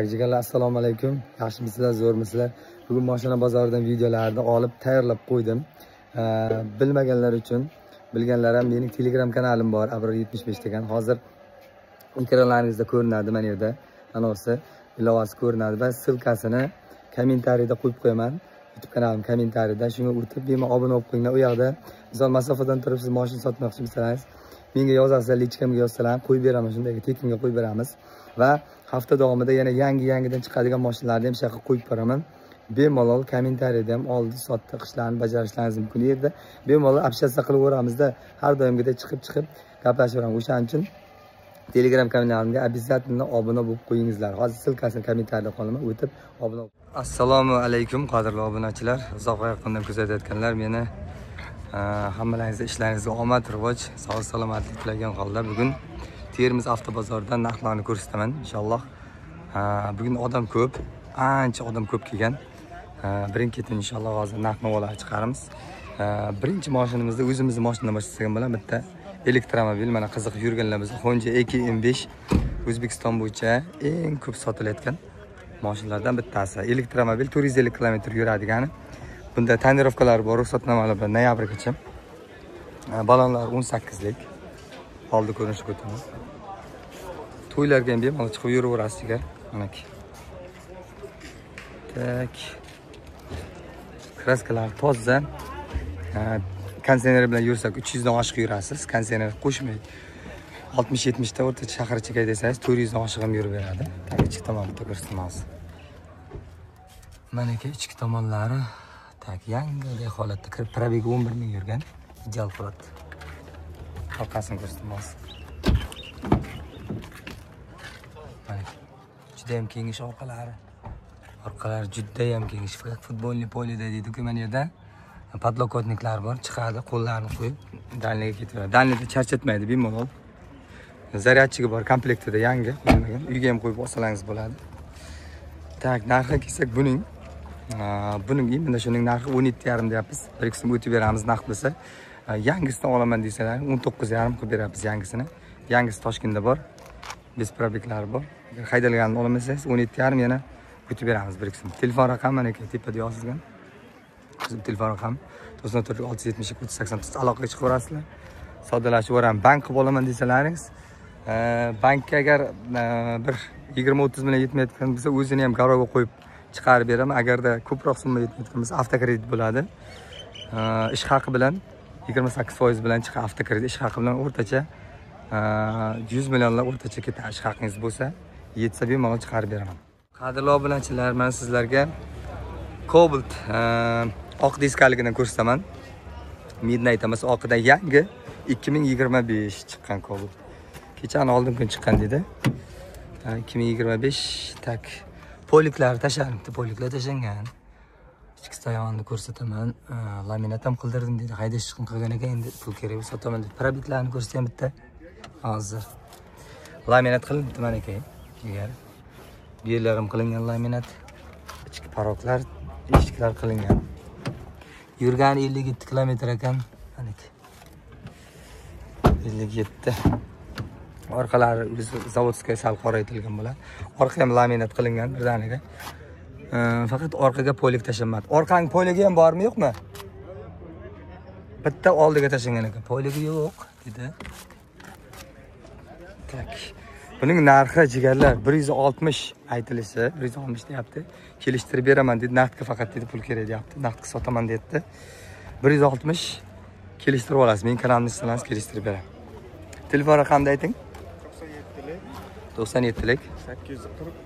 Jigarlar, assalomu alaykum. Yaxshimisizlar, zo'rmisizlar? Bugun mashina bozoridan videolarni olib tayyorlab qo'ydim. Bilmaganlar uchun, bilganlar ham mening Telegram kanalim bor, Abror 75 degan. Hozir ekranlaringizda ko'rinadi, mana yerda anonsi, ilovasi ko'rinadi va silkasini kommentariyada qo'yib qo'yaman. YouTube kanalim kommentariyada shunga o'tib, bemalol obuna bo'lib qo'yinglar. U yoqda misol masofadan turib siz mashina sotmoqchi bo'lsangiz, menga yozasizlar, lichkamga yozsalar, qo'yib beraman, shunday tekinga qo'yib beramiz. Va hafta davomida yana yangidan chiqadigan mashinalarni ham shaqa qo'yib boraman. Bemalol kommentariyada ham oldi sotdi qishlarni bajarishlaringiz mumkin. Yerda bemalol общаться qilaveramizda, har doimgidek chiqib gaplashaveramiz. O'shaning uchun Telegram kanalimga обязательно obuna bo'lib qo'yingizlar. Hozir silkasini kommentariyada qolaman, o'tib obuna. Assalomu alaykum qadrli obunachilar. Uzoq yaqindan kuzatayotganlar meni hammalaringizga ishlaringizga omad, rivoj, sog' salomatlik tilagan holda bugun Termiz avtobozoridan narxlarni ko'rsataman inshaalloh. Bugun odam ko'p, ancha odam ko'p kelgan. Birin-ketin inshaalloh hozir narx-navolarni chiqaramiz. Birinchi mashinamizda o'zimizning mashina boshlagan bilan bitta elektromobil, mana qiziqib yurganlar biz Honda EK-M5 O'zbekiston bo'yicha eng ko'p sotilayotgan mashinalardan bittasi. Elektromobil 450 km yuradigani. Bunda tonirovkalar bor, ruxsatnomalar bilan noyabrgacha. Balonlar 18 lik. Oldi ko'rinishib o'taman. To'ylarga ham bemalol chiqib yuraverasiz jigar. Mana ki. Tak. Kraskalar toza. Konditsioner bilan yursak 300 dan oshiq yurasiz. Konditsioner qo'shmaydi. 60-70 ta o'rtacha shahar chekay desangiz 400 dan oshiq ham yurib beradi. Tak, ichki tomonda ko'rsatamiz. Mana ki ichki tomonlari tak yangi holatda kirib, probegi 11 ming yurgan. Ideal holat. Orqasini ko'rsatamiz. Juda ham kengish orqalari. Orqalari juda ham kengish. Futbolni polida deydi-ku, mana yerda podlokotniklar bor, chiqadi, qo'llarni qo'yib dalniga ketaveradi. Dalnida charchatmaydi, bemalol. Zaryadchigi bor, komplektida yangi, qo'yilmagan. Uyga ham qo'yib olsangiz bo'ladi. Tak, narxi kelsak buning mana shuning narxi 17,5 deyapmiz. Bir qism o'tib beramiz narx bo'lsa. Yangisini olaman desalar 19,5 qilib beramiz yangisini. Yangisi Toshkentda bor. Biz probeklari bor. Haydalganini olmasangiz 17,5 yana o'tib beramiz bir qism. Telefon raqami mana ki tepada yozilgan. Bizim telefon raqami 94 aloqaga chiqaverasizlar. Soddalashib o'ram bank qilib olaman desalaringiz, bankka agar bir 20-30 million yetmayotgan bo'lsa, o'zini ham garovga qo'yib chiqarib beraman. Agarda ko'proq summa yetmayotgan bo'lsa, avtokredit bo'ladi. Ish haqi bilan 28% bilan chiqadi avtokredit. Ish haqi bilan o'rtacha 100 millionlar o'rtacha ketadi. Ish haqingiz bo'lsa, yetsa bemalol chiqarib beraman. Qadrli obunachilar, men sizlarga Cobalt oq diskaligidan ko'rsataman. Midnight emas, oqidan yangi 2025 chiqqan Cobalt. Kechani oldin kun chiqqan dedi. 2025 tak. Poliklar tashanibdi, poliklar tashangan. Ichki tomonini ko'rsataman. Laminat ham qildirdim dedi. Haydash chiqim qilgan ekan, endi pul kerak bo'lsa sotaman dedi. Probitlarni ko'rsataman bitta. Hozir laminat qilindi mana ekan. Jigar. Yerlarim qilingan laminat. Ichki paroklar, eshiklar qilingan. Yurgani 57 km ekan. Mana ki. 57. Orqalari zavodskiy sal qoraytirilgan bo'ladi. Orqa ham laminat qilingan birdaniga. Faqat orqaga polik tashanmadi. Orqang poligi ham bormi, yo'qmi? Bitta oldiga tashangan ekan. Poligi yo'q dedi. Tak. Buning narxi jigarlar 160 aytilishi, 160 deyapti. Kelishtirib beraman dedi. Naqdga faqat dedi pul kerak deyapti. Naqdga sotaman dedi. 160 kelishtirib olasiz. Men kanalimni istasangiz kelishtirib beraman. Telefon raqamini ayting. 97 lik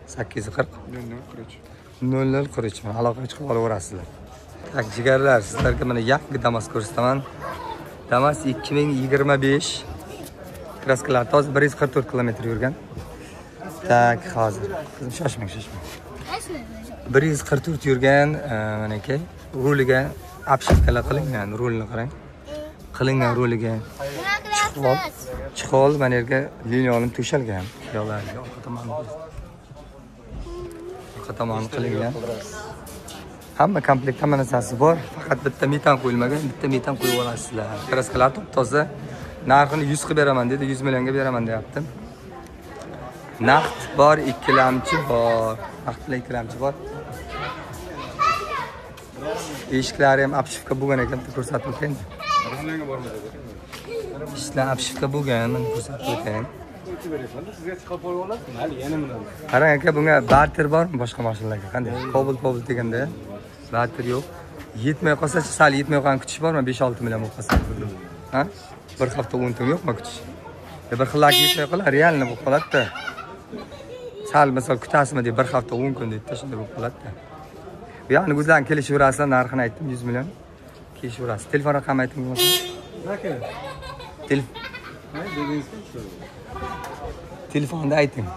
840 0043 aloqaga chiqib olaverasizlar. Tak, jigarlar, sizlarga mana yangi Damas ko'rsataman. Damas 2025 kraskalar toza 144 km yurgan. Tak, hozir qizim shoshmang. 144 yurgan, mana ki ruliga apshitkalar qilingan, rulni qarang. Qilingan ruliga chiqol mana yerga liniyalar to'shalgan. Yo'llarga orqa tomoni qilingan. Hamma komplekt, hamma narsasi bor. Faqat bitta metan qo'yilmagan, bitta metan qo'yib olasizlar. Kraskalar top-toza. Narxini 100 qilib beraman dedi, 100 millionga beraman deyapti. Naqd bor, ikkilamchi bor. Naqd bilan ikkilamchi bor. Eshiklari ham apshifka bo'lgan ekan, ko'rsatib o'taymi? Rasmlarga bormi dedi. Ishlar apshifka bo'lgan, mana ko'rsatib o'tayim. Sizga chiqib qo'yib olasizmi? Hali yana bilan. Qarang aka, bunga barter bormi boshqa mashinalarga? Qanday? Kobalt deganda barter yo'q. Yetmay qolsa-chi, sal yetmay qolgan kutish bormi? 5-6 million bo'lib qolsa. Ha? Bir hafta 10 kun yo'qmi kutish? Bir xillarga yetmay qolar, realni bo'lib qoladi-da. Sal misol kutasizmi deb bir hafta 10 kun deb shunday bo'lib qoladi-da. Bu yoqni o'zlaring kelishaverasizlar, narxini aytdim 100 million. Kelishaverasiz. Telefon raqamini ayting bo'lsa. Aka. Telefonni ayting.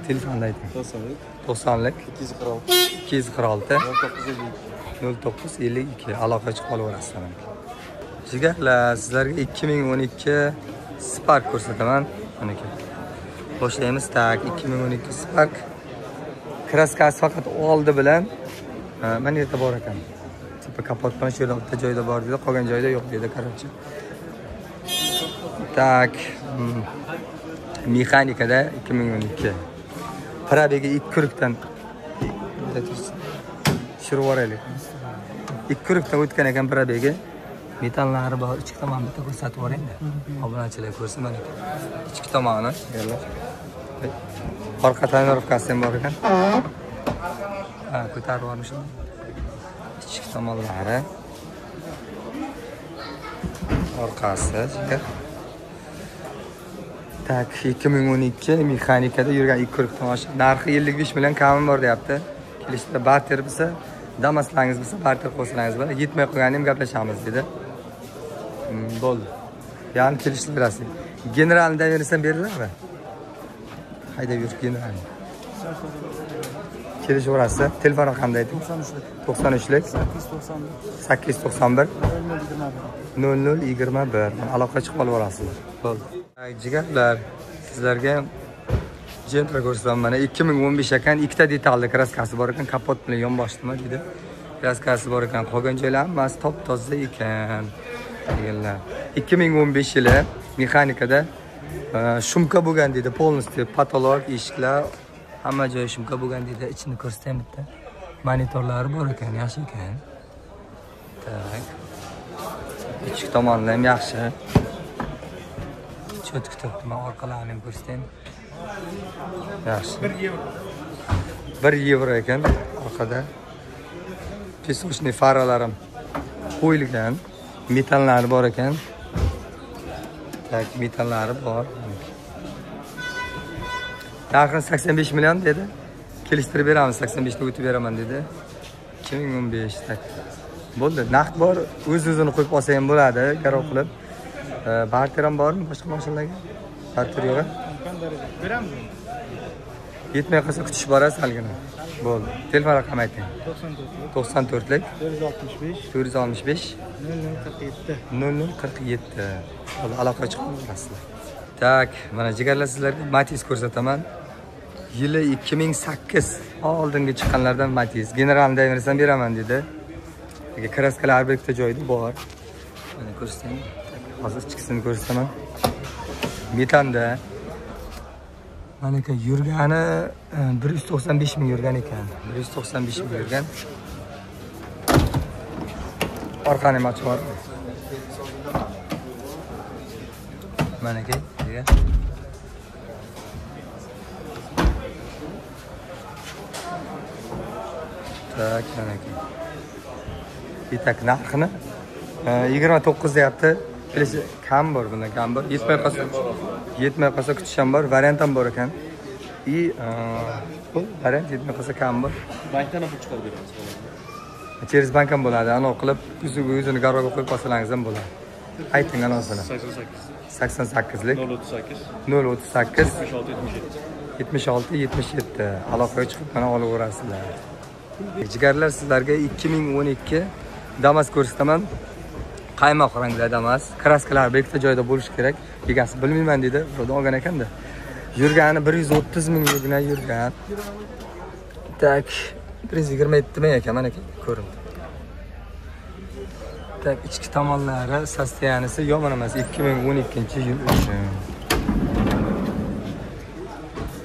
Telefonni ayting. 90lik 246 0952 aloqa chiqib qolaverasizlar. Jigarlar, sizlarga 2012 Spark ko'rsataman. Mana aka. Boshlaymiz. Tak, 2012 Spark. Kraskasi faqat oldi bilan mana yerda bor ekan. Tipa kapot bilan shu yerda bitta joyda bor dedi, qolgan joyda yo'q dedi, qarabchi. Tak. Mexanikada 2012. Probegi 2 kurukdan shirvoraylik. 2 kurukdan o'tgan ekan probegi. Metallari bor, ichki tomoni bitta ko'rsatib yuboring-da. Obunachilar ko'rsin mana. Ichki tomoni, yerlar. Orqa tonirovkasi ham bor ekan. Ha, ko'tarib yubormish. Ichki tomonlari. Orqasi, jigar. Tak, 2012 mexanikada yurgan 2 kuruk tomosh. Narxi 55 million kamim bor deyapti. Kelishda barter bo'lsa, damaslaringiz bo'lsa, barter qo'ysangiz bo'ladi. Yetmay qolganim gaplashamiz dedi. Bo'ldi. Ya'ni kelishib berasiz. Generaldan bersam beriladimi? Haydab yur generalni. Kelishaverasiz. Telefon raqamini ayting. 93lik 891 0021. Aloqa chiqib olaverasizlar. Bo'ldi. Jigarlar, sizlarga Gentra ko'rsataman. Mana 2015 ekan, ikkita detalli kraskasi bor ekan, kapot bilan yonboshdimi dedi. Kraskasi bor ekan, qolgan joylar hammasi top-toza ekan. Deganlar. 2015 yili mexanikada shumka bo'lgan dedi, polностью patolog eshiklar, hamma joyi shumka bo'lgan dedi. Ichini ko'rsataymi bitta. Monitorlari bor ekan, yaxshi ekan. Tak. Ichki tomonlar ham yaxshi. Cho'tki turibdi, men orqalarini ham ko'rsatayim. Yaxshi. 1 yevro ekan orqada. Pesochniy faralarim qo'yilgan. Metallari bor ekan. Tak, metallari bor. Narxi 85 million dedi. Kelishtirib beramiz, 85 ga o'tib beraman dedi. 2015 tak. Bo'ldi, naqd bor, o'z-o'zini qo'yib olsa ham bo'ladi, garov qilib. Barter ham bormi boshqa mashinalarga? Barter yo'q. Beramiz. Yetmay qolsa kutish borasiz algina. Bo'ldi. Telefon raqamini ayting. 94lik 465 0047. Aloqa chiqib olasizlar. Tak, mana jigarlar sizlarga Matiz ko'rsataman. Yili 2008 oldingi chiqqanlardan Matiz. Generalni bersam beraman dedi. Kraskalar bir ikkita joyda bor. Mana ko'rsatayim. Hozir ichkisini ko'rsataman. Metanda mana aka yurgani 195 ming yurgan ekan. 195 ming yurgan. Orqani ham ochib bor. Mana aka, tak, mana aka. Bitak narxini 29 deyapti. Kelishi kam bor, bundan kam bor. Yetmay qolsa kutish ham bor, variant ham bor ekan. Bu variant yetmay qolsa kam bor. Bankdan ham pul chiqarib beramiz. Cheris bank ham bo'ladi. Ana qilib, o'zini garovga qo'yib olsalaringiz ham bo'ladi. Ayting anosini. 88lik 038 76 77. Aloqaga chiqib mana olaverasizlar. Jigarlar, sizlarga 2012 Damas ko'rsataman. Qaymoq rangda Damas. Kraskalar bir ikkita joyda bo'lishi kerak. Egasi bilmayman dedi. Ro'da olgan ekanda. Yurgani 130 ming yurgan. Tak, 127 ming ekan, mana ko'rindi. Tak, ichki tomonlari sostoyanisi yomon emas. 2012-yil uchun.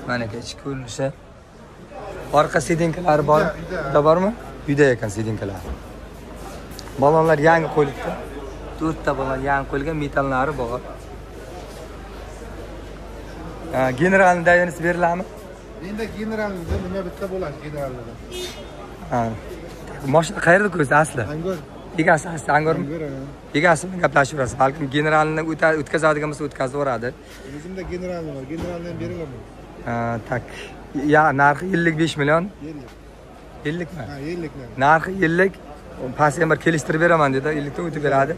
Mana aka ichki ko'rinishi. Orqa sidinkalari bor. Uyda bormi? Uyda ekan sidinkalar. Balonlar yangi qo'yilibdi. 4 ta balon yangi qo'yilgan, metallari bor. Generalni dayanisi beriladimi? Endi generalda nima bitta bo'ladi generalda. Ha. Mashina qayerda ko'rsa asli? Angor. Egasi asli Angormi? Egasi bilan gaplashaverasiz. Balkim generalni o'tkazadigan bo'lsa o'tkazib-beradi. O'zimda general bor. Generaldan berilaman. Tak. Ya narxi 55 million. 50. 50 mi? Ha, 50 lar. Narxi 50. Pastga bir kelishtirib beraman dedi. 50 ta o'tib beradi.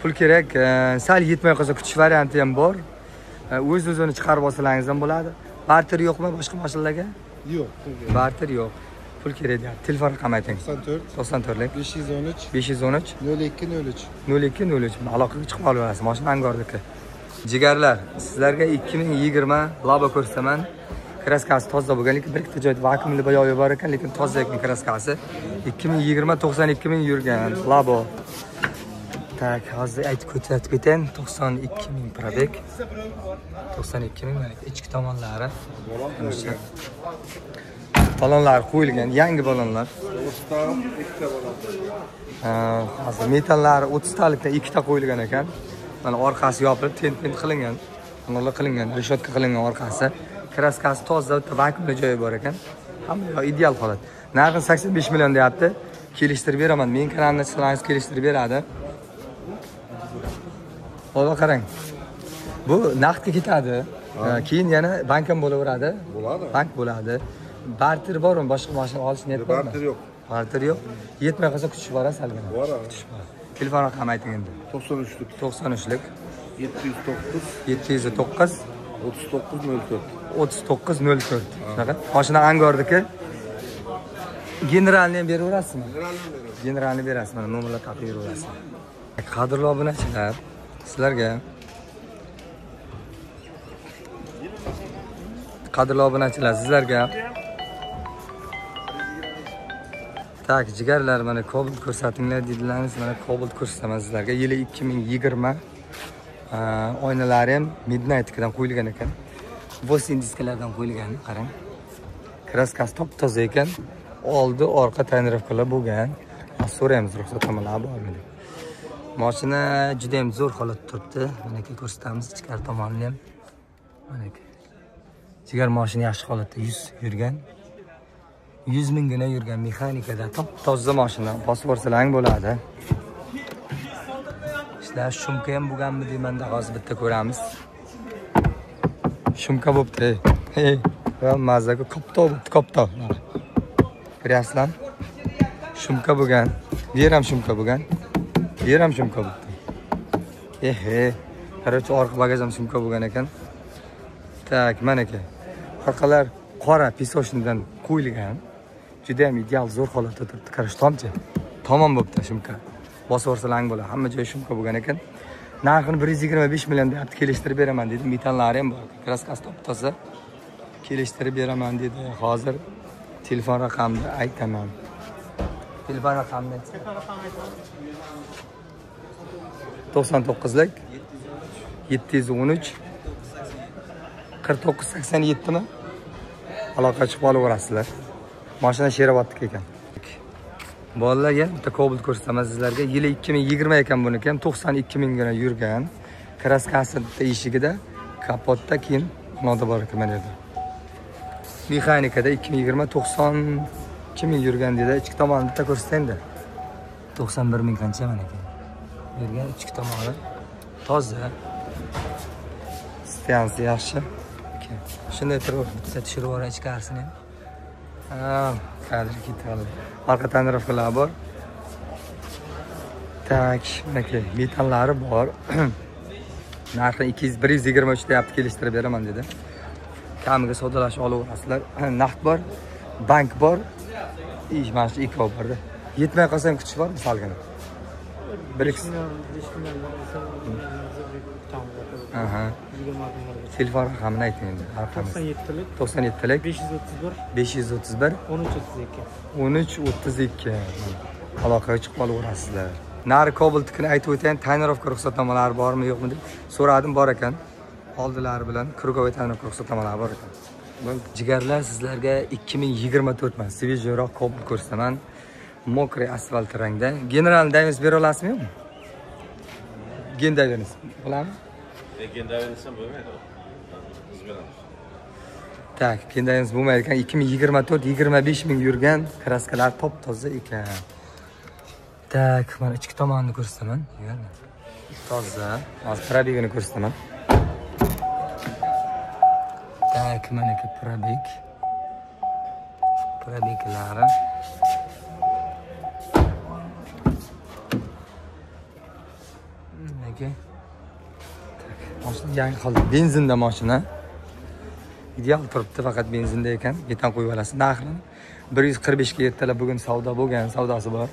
Pul kerak. Sal yetmay qolsa kutish varianti ham bor. O'z-o'zini chiqarib olsangiz ham bo'ladi. Barter yo'qmi boshqa mashinalarga? Yo'q. Barter yo'q. Pul kerak deyapti. Telefon raqami ayting. 94lik 513 513 0203. 0203. Aloqaga chiqib olaverasiz. Mashina Angordiki. Jigarlar, sizlarga 2020 Labo ko'rsataman. Kraskasi toza bo'lgan, lekin bir ikkita joyda vakuumli boyovi bor ekan, lekin toza ekan kraskasi. 2020 92 ming yurgan Labo. Tak, hozir aytib ketayin. 92 ming probek. 92 ming mana ichki tomonlari. Balonlar qo'yilgan, yangi balonlar. 30 ta, 2 ta balon. Hozir metallari 30 talikdan 2 ta qo'yilgan ekan. Mana orqasi yopilib, tent qilingan. Unalar qilingan, reshotka qilingan orqasi. Kraskasi toza, vakuumli joyi bor ekan. Hamma ideal holat. Narxi 85 million deyapti. Kelishtirib beraman. Men kanalni chiqsangiz kelishtirib beradi. Ola qarang. Bu naqdga ketadi. Keyin yana bank ham bo'laveradi. Bo'ladi. Bank bo'ladi. Barter bormi? Boshqa mashina olish niyat bormi? Barter yo'q. Barter yo'q. Yetmay qolsa kutish borasiz albatta. Boradi. Telefon raqami ayting endi. 93lik 93lik 709 709 3904. 3904. Shunaqa. Mashina Angordiki. Generalni ham beraverasizmi? Generalni berasiz. Mana nomerlar topib beraverasiz. Qadrli obunachilar, sizlarga qadrli obunachilar, sizlarga tak jigarlar, mana Cobalt ko'rsatinglar dedilarsiz. Mana Cobalt ko'rsataman sizlarga. Yili 2020 oynalari ham Midnight'dan qo'yilgan ekan. Vosin diskalardan qo'yilgan, qarang. Kraskasi top-toza ekan. Oldi, orqa tonirovkalar bo'lgan. So'raymiz ruxsatnomalar bormi deb. Mashina juda ham zo'r holatda turibdi. Mana ko'rsatamiz ichkari tomonini ham. Mana jigar mashina yaxshi holatda 100 yurgan. 100 mingina yurgan mexanikada top-toza mashina. Bosib o'rsalang bo'ladi. Ishlar shumka ham bo'lganmi deymanda hozir bitta ko'ramiz. Shumka bo'pti. Hey, va mazaga kopto bo'pti, kopto. Ko'ryapsizlar? Shumka bo'lgan. Bu ham shumka bo'lgan. Bu ham shumka bo'pti. Qarorchi orqa bagaj ham shumka bo'lgan ekan. Tak, mana aka. Orqalar qora pisoshindan qo'yilgan. Juda ham ideal zo'r holatda turibdi. Qarash tomchi. Tamom bo'pti shumka. Bosib o'rsalang bo'ladi. Hamma joyi shumka bo'lgan ekan. Narxini 125 million deyapti, kelishtirib beraman dedi. Metallari ham bor. Kraskasi top-toza. Kelishtirib beraman dedi. Hozir telefon raqamini aytaman. Telefon raqamini 99lik 713 4987 mi? Aloqa chiqib olaverasizlar. Mashina Sherobodniki ekan. Bolalarga bitta Cobalt ko'rsataman sizlarga. Yili 2020 ekan buniki ham 92 mingga yurgan. Kraskasi bitta eshigida, kapotda keyin noda bor ekan mana yerda. Mexanikada 2020 92 ming yurgan dedi. Ichki tomonni bitta ko'rsatayda. 91 ming qancha mana ekan. Yurgan ichki tomoni toza. Stansiya yaxshi. Shunday turib bitta tushirib yuboray ichkarisini ham. Kadr ketadi. Orqa tonirovkalar bor. Tak, mana metallari bor. Narxi 123 deyapti, kelishtirib beraman dedi. Kamiga savdolashib olaverasizlar. Naqd bor, bank bor. Mana shu ikki borda. Yetmay qolsa ham kutish bormi salgina? 1 Aha. Telefon raqamini ayting endi. 97lik 531 1332. Aloqaga chiqib olaverasizlar. Nari Cobalt'ni aytib o'tayin, tonirovka ruxsatnomalari bormi yo'qmi deb so'radim, bor ekan. Oldilari bilan krugovoy tonirovka ruxsatnomalari bor ekan. Bu jigarlar sizlarga 2024 man svejroq Cobalt ko'rsataman. Mokriy asfalt rangda. General Davis bera olasizmi? Gen Davis. Bilammi? Gen Davis ham bo'lmaydi. Biz beramiz. Tak, Gen Davis bo'lmaydi ekan. 2024-25 ming yurgan kraskalar top-toza ekan. Tak, mana ichki tomonini ko'rsataman. Toza. Hozir probegini ko'rsataman. Tak, mana ki probeg. Probeglari. Nega? Mashina yangi qoldi. Benzinda mashina. Ideal turibdi, faqat benzinda ekan. Metan qo'yib olasiz. Narxini 145 ga ertalab bugun savdo bo'lgan, savdosi bor.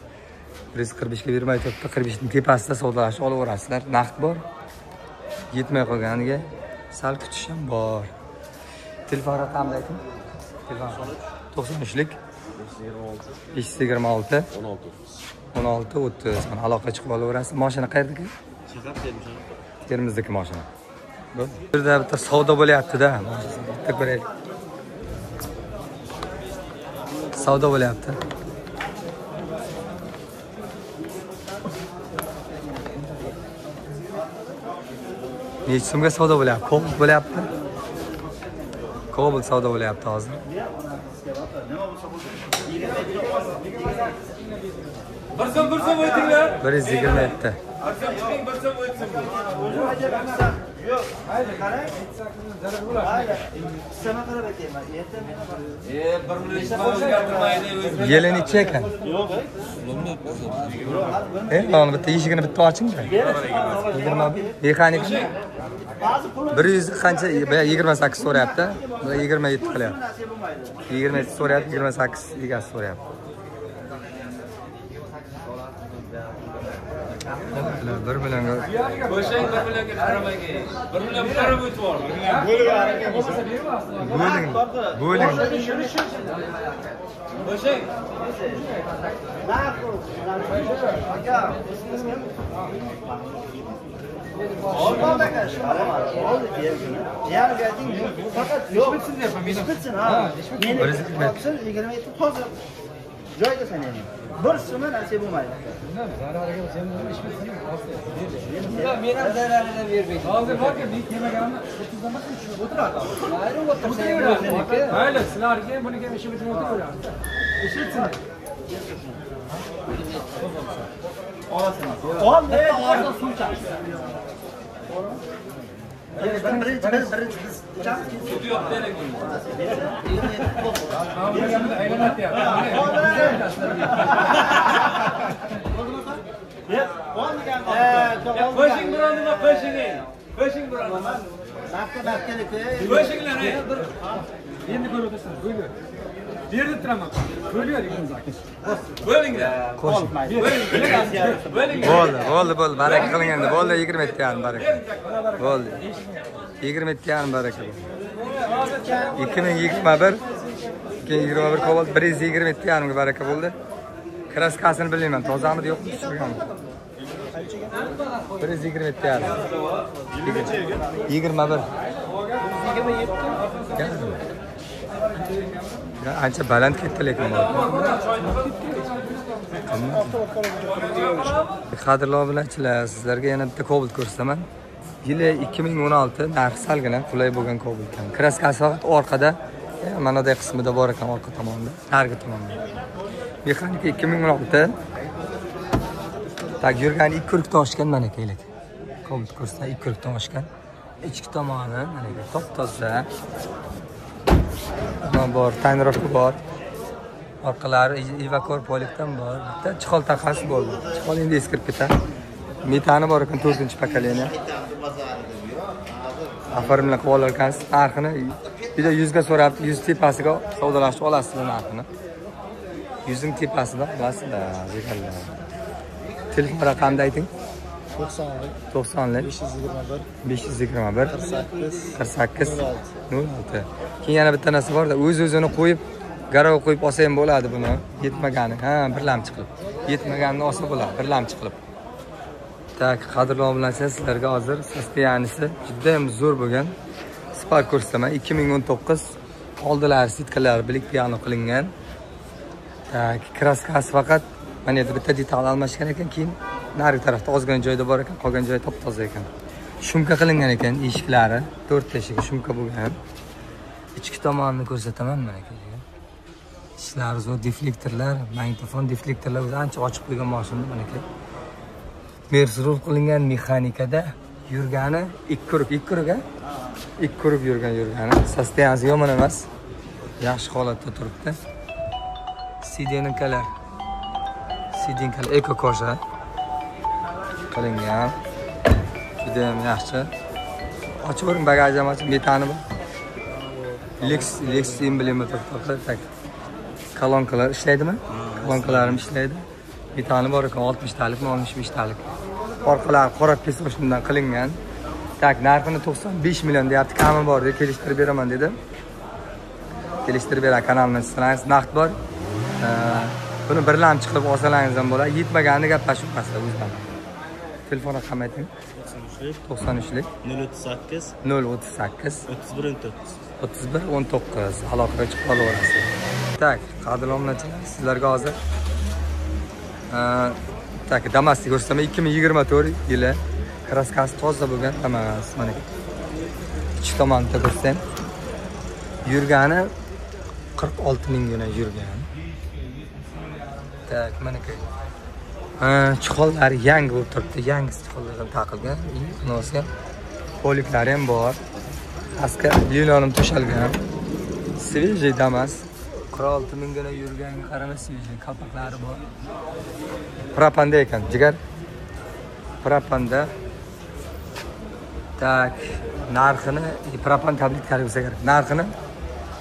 145 ga bermay turibdi. 45 ning tepasida savdolashib olaverasizlar. Naqd bor. Yetmay qolganiga sal kutish ham bor. Telefon raqamini ayting. Telefon 93lik 526 16 30. Mana aloqa chiqib olaverasiz. Mashina qayerdagi? Termizdagi mashina. Bu yerda bitta savdo bo'lyapti-da. Bitta ko'raylik. Savdo bo'lyapti. Necha so'mga savdo bo'lyapti? Cobalt bo'lyapti. Cobalt savdo bo'lyapti hozir. Bir so'm o'ytinglar. 127. Yeli necha ekan? Mana bitta eshigini bitta oching-da. 20 mexanik 100 qancha? 28 so'rayapti. 27 qilyapti. 27 so'rayapti, 28 egasi so'rayapti. Bir bilan Bo'shang bir bilan qaramang. Bir bilan qarab o'tib bor. bo'ling. Bo'shang. Joyda sanayman. Bir so'mdan nasib bo'lmaydi. Men ham zararidan bermayman. Hozir borki, men kelmaganimni 30dan baqib tushib o'tiradi. Mayli, sizlarga buni ham ishi bilan o'tiraveramiz. Ishi bitsin. Olasizmi? Oldi, orqa suv chaq. Birinchi biz Sudi yo'q derak Qo'shing biron nima qo'shing. Qo'shing biron nima. Qo'shinglar. Endi ko'rib o'tirsangiz, bo'ldi. Yerda turaman. Bo'lyor ekansiz. Bo'linglar. Bo'ldi. Baraka qiling endi. Bo'ldi 27 yarim baraka. Bo'ldi. 27 yarim baraka. 2021 Cobalt 127 yarimga baraka bo'ldi. Kraskasini bilmayman, tozami yo'qmi tushirganmi? 127 yarim. 21. Ancha baland ketdi lekin bu. Qadrli obunachilar, sizlarga yana bitta Cobalt ko'rsataman. Yili 2016, narxi salgina qulay bo'lgan Cobaltdan. Kraskasi faqat orqada, mana bunday qismida bor ekan, orqa tomonda, narigi tomonda. Mexanika 2016. Tak yurgan 2 kurkdan oshgan mana kerak. Cobalt ko'rsatsa 2 kurkdan oshgan. Ichki tomoni mana bu top-toza. Bor, tayinroqi bor. Orqalari Ivakor polikdan bor. Bitta chiqol taqasi bo'ldi. Chiqol endi eskirib ketadi. Metani bor ekan 4-pakaleniya. Afar bilan qilib olar ekansiz. Narxini bitta 100 ga so'rabdi. 100 tepasiga savdolashib olasiz narxini. 100 ning tepasida olasizlar, deganlar. Telefon raqamini ayting. 90lik 521 48 06. Keyin yana bitta narsa bor-da, o'z-o'zini qo'yib, garov qo'yib olsa ham bo'ladi buni. Yetmagani, birlamchi qilib. Yetmaganini olsa bo'ladi, birlamchi qilib. Tak, qadrli obunachilar, sizlarga hozir sostoyanisi juda ham zo'r bo'lgan Spark ko'rsataman. 2019 Oldilari sitkalari bilik piano qilingan. Tak, kraskasi faqat mana yerda bitta detal almashgan ekan, keyin nari tarafda ozgina joyda bor ekan, qolgan joyi top-toza ekan. Shumka qilingan ekan, eshiklari 4 ta eshigi shumka bo'lgan. Ichki tomonini ko'rsataman mana aka. Ishlari zo'r, deflektorlar, magnitofon deflektorlar o'zi ancha ochiq qo'ygan mashina mana aka. Mersurul qilingan mexanikada yurgani 2 kurib yurgani. Sosteniyasi yomon emas. Yaxshi holatda turibdi. Sidinkalar eko koja qilingan. Juda ham yaxshi. Ochib ko'ring, bagajni ham ochib, metani bor. Lex emblemi turibdi. Kolonkalar ishlaydimi? Kolonkalarim ishlaydi. Metani bor ekan, 60 talikmi, 65 talik. Orqalari qora pesoshindan qilingan. Tak, narxini 95 million deyapti, kami bor deb kelishtirib beraman dedi. Kelishtirib berar, kanalni sizlaringiz naqd bor. Buni birlamchi qilib olsangiz ham bo'ladi. Yetmaganini gaplashib qo'yasizlar o'zdan. Telefon raqami ayting. 93lik 038 31 19 aloqaga chiqib olaverasiz. Tak, qadrli obunachilar, sizlarga hozir tak, Damas'ni ko'rsataman. 2024 yili. Kraskasi toza bo'lgan Damas. Mana ichki tomonda ko'rsam. Yurgani 46 mingga yurgan. Tak, mana aka. Chiqollari yangi bo'lib turibdi. Yangi chiqollardan taqilgan. Bunisi ham poliklari ham bor. Aska lilonim to'shalgan. Svejey Damas. 46 mingga yurganga qaramay svejey qalpoqlari bor. Propanda ekan, jigar. Propanda. Tak, narxini propan tablitkali bo'lsa kerak. Narxini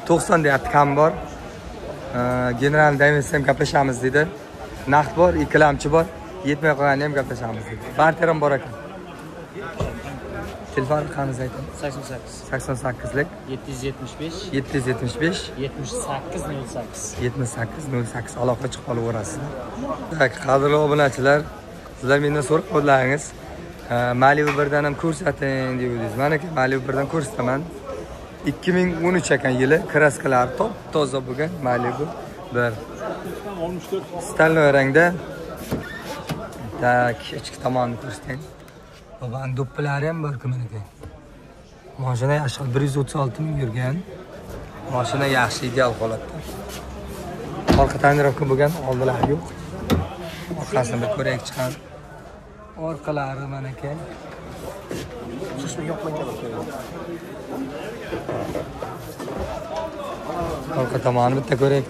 90 deyapti, kam bor. General Davis ham gaplashamiz dedi. Naqd bor, ikkilamchi bor. Yetmay qolganda ham gaplashamiz dedi. Barter ham bor ekan. Telefon raqamingizni ayting. 88lik 775 7808 aloqa chiqib olaverasiz. Tak, qadrli obunachilar, sizlar mendan so'rab qo'ydilaringiz. Malibu 1dan ham ko'rsating dedingiz. Mana aka Malibu 1dan ko'rsataman. 2013 ekan yili, kraskalari top-toza bo'lgan Malibu 1. Staloy rangda. Tak, ichki tomonni ko'rsating. Baban do'ppilari ham bor-ku mana aka. Mashina yaxshi, 136 ming yurgan. Mashina yaxshi, ideal holatda. Orqa tonirovka bo'lgan, oldilari yo'q. Orqasini bir ko'raylik chiqar. Orqalari mana aka. Orqa tomoni bitta ko'raylik.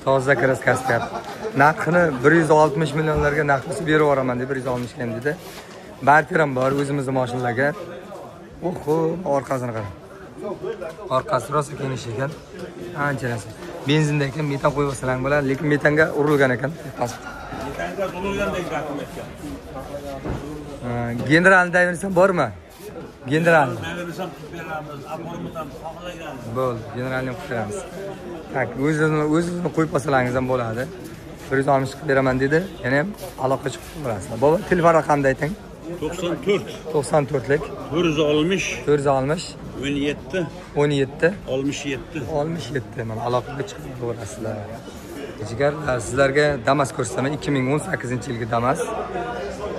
Toza kraskasi deyapti. Narxini 160 millionlarga narxini berib yuboraman deb 160 ekan dedi. Barter ham bor o'zimizning mashinalarga. Oho, orqasini qarang. Orqasi rosa kenish ekan. Ancha narsa. Benzinda ekan, metan qo'yib olsalar bo'ladi, lekin metanga urilgan ekan. Metanga urilgandek gapim aytgan. General Davidson bormi? General. Davidson beramiz, aborimidan xohlagan. Bo'ldi, generalni ham qo'yamiz. Tak, o'zini qo'yib olsalaringiz ham bo'ladi. 160 qilib beraman dedi. Yana ham aloqa chiqib qo'yasizlar. Bobo, telefon raqamini ayting. 94lik 460 17 67 mana aloqaga chiqib qo'yasizlar. Jigarlar, sizlarga Damas ko'rsataman. 2018-yilgi Damas.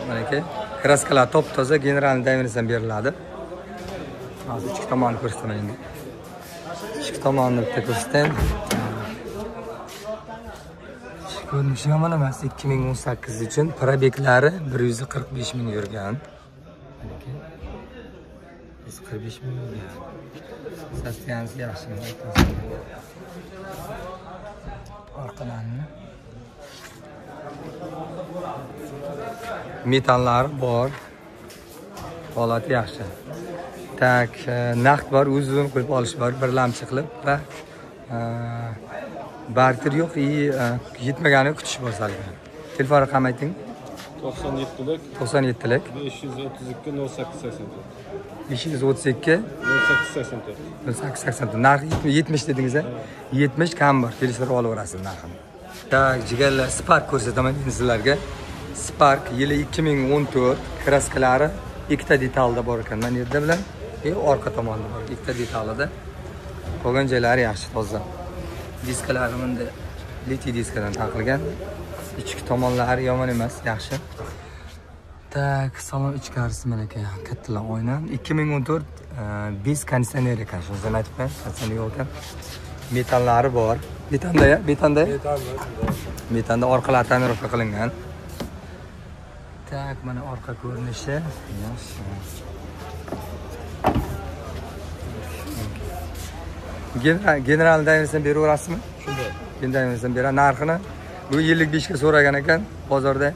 Mana aka, kraskalar top-toza, General Davidson beriladi. Hozir ichki tomonni ko'rsataman endi. Ichki tomonni bitta ko'rsatdim. Ko'rinishi yomon emas. 2018 uchun probeklari 145 ming yurgan. 145 ming yurgan. Sosteniyasi yaxshi. Orqalarini metallari bor. Holati yaxshi. Tak, naqd bor, o'zini qo'yib olish bor, birlamchi qilib va barter yo'q, yetmagani kutish bor salga. Telefon raqamini ayting. 97lik 97lik 532 0884 532 0884. Narxi 70 dedingiz-a? 70 kam bor, kelishtirib olaverasiz narxini. Tak, jigarlar, Spark ko'rsataman endi sizlarga. Spark yili 2014, kraskalari ikkita detalda bor ekan. Mana yerda bilan orqa tomonda bor. Ikkita detalida. Qolgan joylari yaxshi, toza. Diskalari bunda litiy diskadan taqilgan. Ichki tomonlari yomon emas, yaxshi. Tak, salon ichkarisi mana ekan. Kattalar oyna. 2014 5 konditsioner ekan. Shuni aytibman, konditsioner yo'q ekan. Metallari bor. Metanda orqalari tonirovka qilingan. Tak, mana orqa ko'rinishi. Yaxshi. General Davidson beraverasizmi? Shunday. Davidson beradi. Narxini bu 55 ga so'ragan ekan bozorda.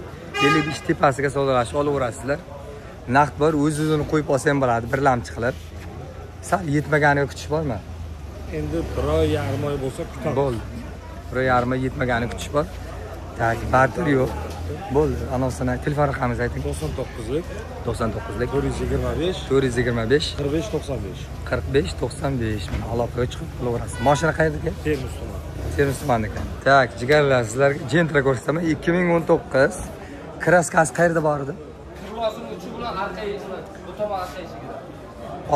55 tepasiga savdolashib olaverasizlar. Naqd bor, o'z-o'zini qo'yib olsa ham bo'ladi, bir lamchi qilib. Sal yetmaganiga kutish bormi? Endi 1.5 oy bo'lsa kutamiz. Bo'ldi. 1.5 oy yetmaganiga kutish bor. Tak, barter yo'q. Bo'ldi. Anonsini telefon raqamingizni ayting. 99lik 99lik 425 425 45 95. 45 95 mana aloqaga chiqib olaverasiz. Mashina qayerda ekan? Termiz tuman. Termiz tumanida. Tak, jigarlar, sizlarga Gentra ko'rsataman. 2019 kraskasi qayerda bor edi? Kirlosini uchi bilan arqa eshigi. Bu tomon arqa eshigida.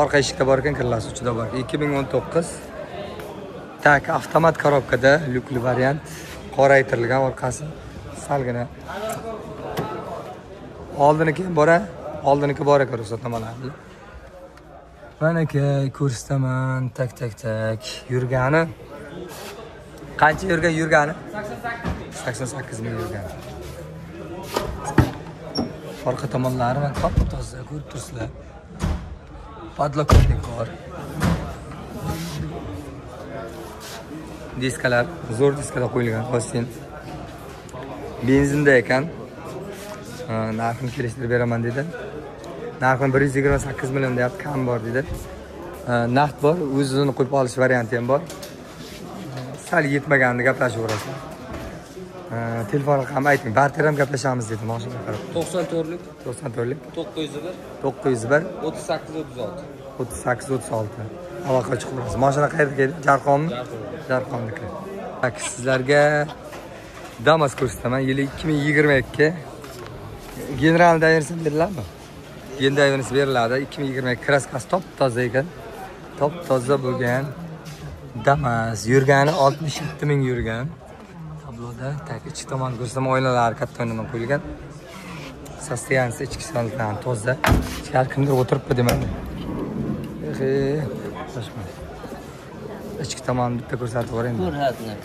Orqa eshikda bor ekan, kirlasi uchida bor. 2019 tak, avtomat korobkada, lyukli variant, qoraytirilgan orqasi. Salgina. Oldiniki bor ekan ruxsatnomalarni. Mana aka ko'rsataman, tak. Yurgani. Qancha yurgani? 88 ming yurgani. Orqa tomonlari mana top-toza ko'rib turibsizlar. Podlokotnik bor. Diskalar, zo'r diskada qo'yilgan, Austin. Benzinda ekan. Narxini kelishtirib beraman dedi. Narxini 128 million deyapti, kam bor dedi. Naqd bor, o'z-o'zini qo'yib olish varianti ham bor. Sal yetmaganini gaplashaverasizlar. Telefon raqamini ayting, barter ham gaplashamiz dedi mashina qarab. 94lik 94lik 901 901 3836. 3836. Aloqa chiqib turasiz. Mashina qayerda keldi? Jarqonmi? Jarqonniki. Tak, sizlarga Damas ko'rsataman. Yili 2022. General Davidson beriladimi? General Davidson beriladi. 2022 kraskasi top-toza ekan. Top-toza bo'lgan Damas. Yurgani 67 ming yurgan. Tabloda tak, ichki tomon ko'rsam oynalar katta oynadan qo'yilgan. Sostoyansi ichki saldan toza. Ichkari kimdir o'tiribdi demaydi. Ichki tomonni bitta ko'rsatib yuboring. Ko'rhatlar.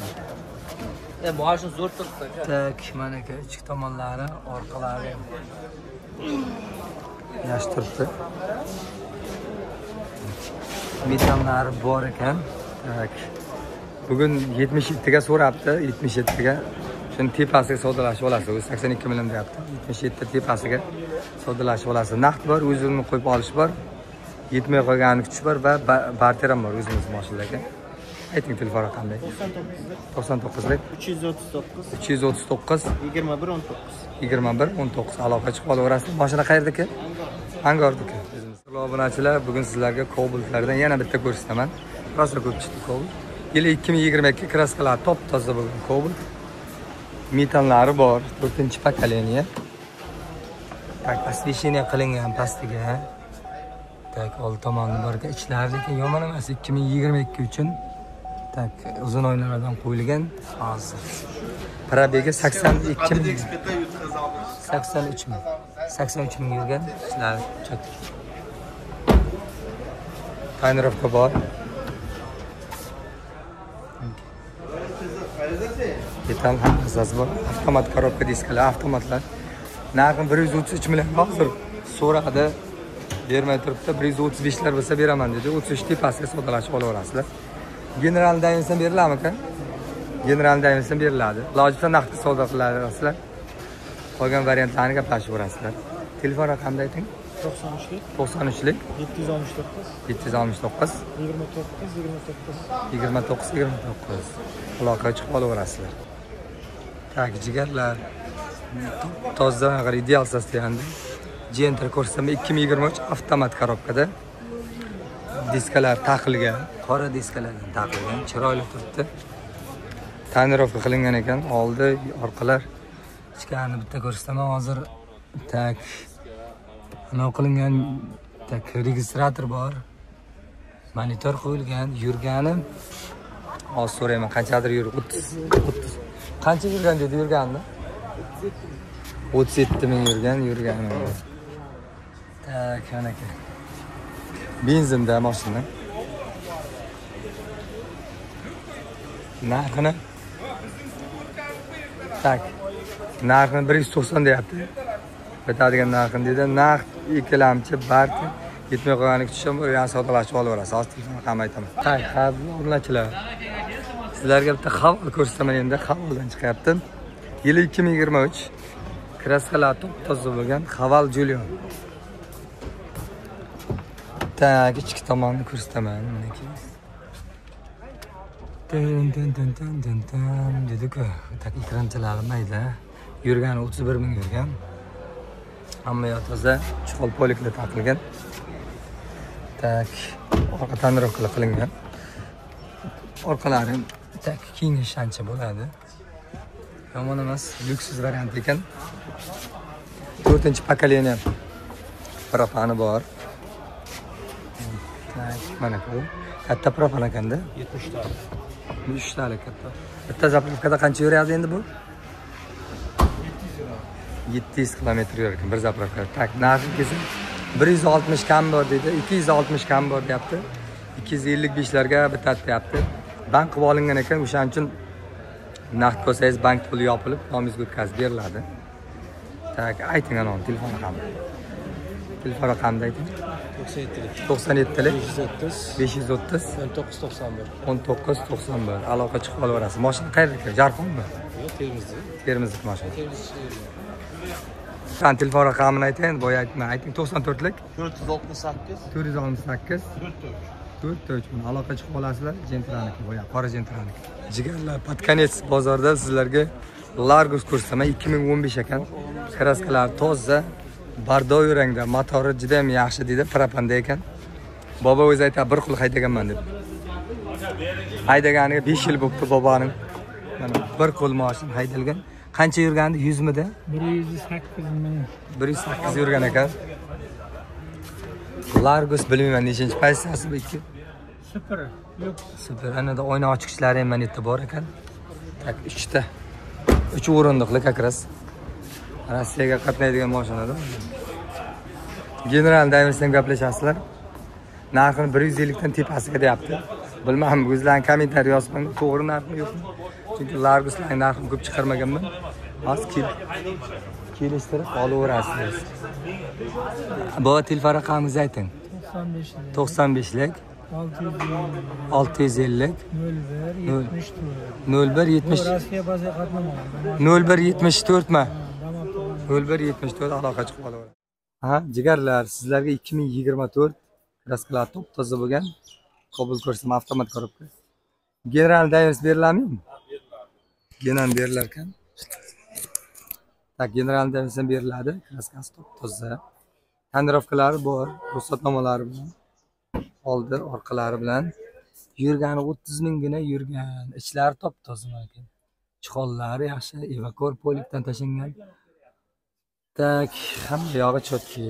Mashina zo'r turibdi. Tak, mana aka ichki tomonlari, orqalari yaxshi turibdi. Metallari bor ekan. Tak. Bugun 77 ga so'rabdi, 77 ga. Shuni tepasiga savdolashib olasiz. O'zi 82 million deyapti. 77 tepasiga savdolashib olasiz. Naqd bor, o'zini qo'yib olish bor. Yetmay qolganini kutish bor va barter ham bor o'zimiz mashinalarga. Ayting telefon raqamini. 99lik 339 2119 aloqa chiqib olaverasiz. Mashina qayerda ekan? Angordiki. Obunachilar, bugun sizlarga Cobaltlardan yana bitta ko'rsataman. Rosa ko'p chiqdi Cobalt. Yili 2022 kraskalar top-toza bo'lgan Cobalt. Metallari bor, 4-pokoleniya. Tak, osveshение qilingan pastiga. Tak, old tomoni bor ekan, ichlari lekin yomon emas. 2022 uchun tak, uzun oynalardan qo'yilgan. Hozir probegi 82 ming. 83 ming. 83 ming yurgan. Ishlari chak. Tonirovka bor. Metal hammasi bor. Avtomat korobka diskalar, avtomatlar. Narxi 133 million hozir so'radi. Bermay turibdi. 135 lar bo'lsa beraman dedi. 33 tepasiga savdolashib olaverasizlar. General Davidson beriladimi aka? General Davidson beriladi. Lojida naqd savdo qilasizlar. Qolgan variantlarni gaplashaverasizlar. Telefon raqamini ayting. 93lik 769 29 aloqa chiqib olaverasizlar. Tak, jigarlar. Toza, ideal sostoyanda. Gentra ko'rsataman 2023 avtomat korobkada. Diskalar taqilgan, qora diskalardan taqilgan, chiroyli turibdi. Tonirovka qilingan ekan, oldi, orqalar. Ichkarini bitta ko'rsataman hozir. Tak. Ana qilingan tak registrator bor. Monitor qo'yilgan, yurgani hozir so'rayman, qanchadir yurib 30. Qancha yurgan dedi yurganni? 37 ming yurgani. Tak, kanaka. Benzinda mashina. Narxini tak. Narxini 190 deyapti. Bitadigan narxini dedi. Narx ikkilamchi barcha yetmay qolganlik uchun bu yana savdolashib olaverasiz. Hozir telefon raqamini aytaman. Tak, o'rnachilar. Sizlarga bitta xaval ko'rsataman endi. Xavaldan chiqyapti. Yili 2023. Kraskalar top-toza bo'lgan Xaval Julian. Tak, ichki tomonni ko'rsataman. Dedi-ku, tak ekranchilari mayda. Yurgani 31 ming yurgan. Hamma yoq toza, chuqur poliklar taqilgan. Tak, orqa tonirovkalar qilingan. Orqalari tak kengash ancha bo'ladi. Yomon emas, lyuksiz variant ekan. 4-pokoleniya propani bor. Tak, mana bu. Katta propan ekanda. 70 ta. 3 talik katta. Bitta zapravkada qancha yuradi endi bu? 700 km yurgan bir zapravka. Tak, narxi kelsa 160 kam bor dedi, 260 kam bor deyapti. 255 larga bitadi deyapti. Bank qilib olingan ekan, o'shaning uchun naqd ko'rsangiz bank puli yopilib, nomingizga o'tkazib beriladi. Tak, ayting ana telefon raqami. Telefon raqamini ayting. 97lik 530 1991 aloqa chiqib olaverasiz. Mashina qayerda ekan? Jarqonmi? Yo'q, Termizda. Termizlik mashina. San telefon raqamini ayting, boya ayting 94lik 468 4 aloqa chiqib olasizlar. Jentraniki boya, qora jentraniki. Jigarlar, Patkanets bozorda sizlarga Largus ko'rsataman, 2015 ekan. Kraskalar toza, bardoy rangda, motori juda ham yaxshi dedi, propanda ekan. Bobo o'zi aytadi, bir qul haydaganman deb. Haydaganiga 5 yil bo'libdi boboning. Mana bir qul mashina haydalgan. Qancha yurgandi? 100 mida? 108 ming. 108 yurgan ekan. Largus bilmayman nechinchi pozitsiyasi bu ikki. Super. Yo'q. Super. Anada oyna ochqichlari ham mana yerda bor ekan. Tak, 3 ta. 3 o'rindiqli kakras. Rossiyaga qatnaydigan mashinada. General Davisdan gaplashasizlar. Narxini 150 dan tepasiga deyapti. Bilmadim, o'zlaring kommentariy yozmang, to'g'ri narxmi yo'qmi? Chunki Larguslarning narxini ko'p chiqarmaganman. Hozir kelishtirib olaverasiz. Bu telefon raqamingizni ayting. 95lik 650 0170 Rossiya bazaga qatnamoqda. 0174 mi? 0174 aloqa chiqib olaveradi. Ha, jigarlar, sizlarga 2024 kraskalar top-toza bo'lgan. Qabul ko'rsam avtomat korobka. General Davis beriladimi? General berilar ekan. Tak, General Davis ham beriladi. Kraskasi top-toza. Tonirovkalari bor, ruxsatnomalari bilan. Oldi, orqalari bilan. Yurgani 30 minggina yurgan. Ichlari top-toza ekan. Chiqollari yaxshi, evakor polikdan tashingan. Tak, hamma yog'i chotki.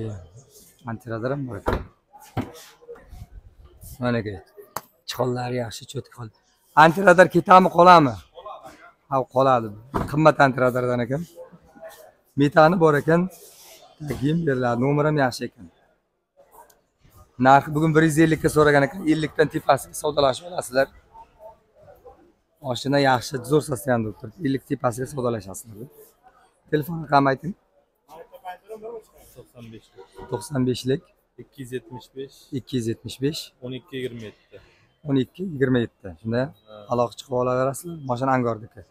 Antiradar ham bor ekan. Mana ke. Chiqollari yaxshi, chotki qoldi. Antiradar ketami, qoladimi? Ha, qoladi. Qimmat antiradardan ekan. Metani bor ekan. Keyin beriladi. Nomer ham yaxshi ekan. Narxi bugun 150 ga so'ragan ekan. 50 dan tepasiga savdolashib olasizlar. Mashina yaxshi, zo'r so'rasgan doktor. 50 tepasiga savdolashasizlar. Telefon raqamini ayting. 95lik 275 1227. 1227. Shunda aloqa chiqib olaverasizlar. Mashina angordiki.